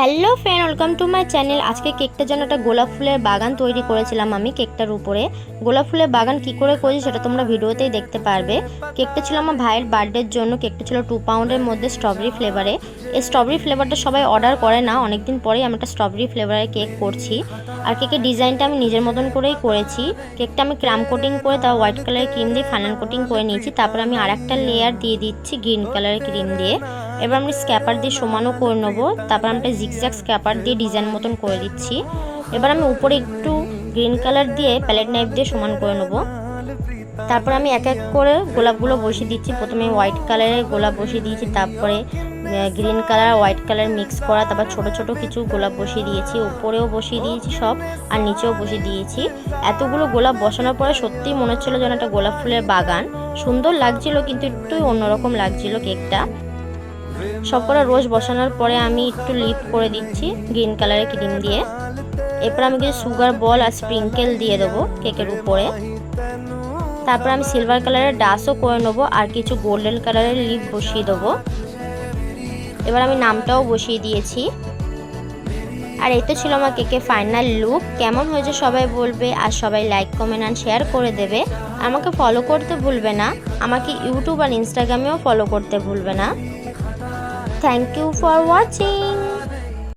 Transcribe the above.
Hello friend, welcome to my channel. আজকে কেকটার জন্য একটা গোলাপ ফুলের বাগান তৈরি করেছিলাম আমি কেকটার উপরে। গোলাপ ফুলের বাগান কি করে করেছি সেটা তোমরা ভিডিওতেই দেখতে পারবে। কেকটা ছিল আমার ভাইয়ের বার্থডের জন্য। কেকটা ছিল 2 পাউন্ডের মধ্যে স্ট্রবেরি ফ্লেভারে। এই স্ট্রবেরি ফ্লেভারটা সবাই অর্ডার করে না, অনেকদিন পরেই আমি একটা স্ট্রবেরি ফ্লেভারের কেক করছি। আর কেকের ডিজাইনটা আমি নিজের মতন করেই করেছি। কেকটা আমি ক্রাম কোটিং করে তাও হোয়াইট কালারের ক্রিম দিয়ে ফাইনাল কোটিং করে নিয়েছি। তারপর আমি আরেকটা লেয়ার দিয়ে দিচ্ছি গ্রিন কালারের ক্রিম দিয়ে। এবার আমি স্ক্যাপার দিয়ে সমানও করে নেবো। তারপর আমি একটা জিগজ্যাগ স্ক্যাপার দিয়ে ডিজাইন মতন করে দিচ্ছি। এবার আমি উপরে একটু গ্রিন কালার দিয়ে প্যালেট নাইফ দিয়ে সমান করে নেবো। তারপর আমি এক এক করে গোলাপগুলো বসিয়ে দিচ্ছি। প্রথমে হোয়াইট কালারের গোলাপ বসিয়ে দিয়েছি, তারপরে green colour white colour mix করা, তারপর ছোট ছোট কিছু গোলাপ বসিয়ে দিয়েছি, উপরেও বসিয়ে দিয়েছি সব, আর নিচেও বসিয়ে দিয়েছি। এতগুলো গোলাপ বসানোর পরে সত্যিই মনে হচ্ছিলো যেন একটা গোলাপ ফুলের বাগান। সুন্দর লাগছিল, কিন্তু একটু অন্যরকম লাগছিল কেকটা। সবকটা রোজ বসানোর পরে আমি একটু লিপ করে দিচ্ছি গ্রিন কালারের ক্রিম দিয়ে। এরপর আমি কিছু সুগার বল আর স্প্রিঙ্কেল দিয়ে দেবো কেকের উপরে। তারপর আমি সিলভার কালারের ডাসও করে নেবো আর কিছু গোল্ডেন কালারের লিপ বসিয়ে দেবো। এবার আমি নামটাও বসিয়ে দিয়েছি। আর এই তো ছিল আমার কেকের ফাইনাল লুক। কেমন হয়েছে সবাই বলবে, আর সবাই লাইক কমেন্ট আর শেয়ার করে দেবে। আমাকে ফলো করতে ভুলবে না, আমাকে ইউটিউব আর ইনস্টাগ্রামেও ফলো করতে ভুলবে না। Thank you for watching.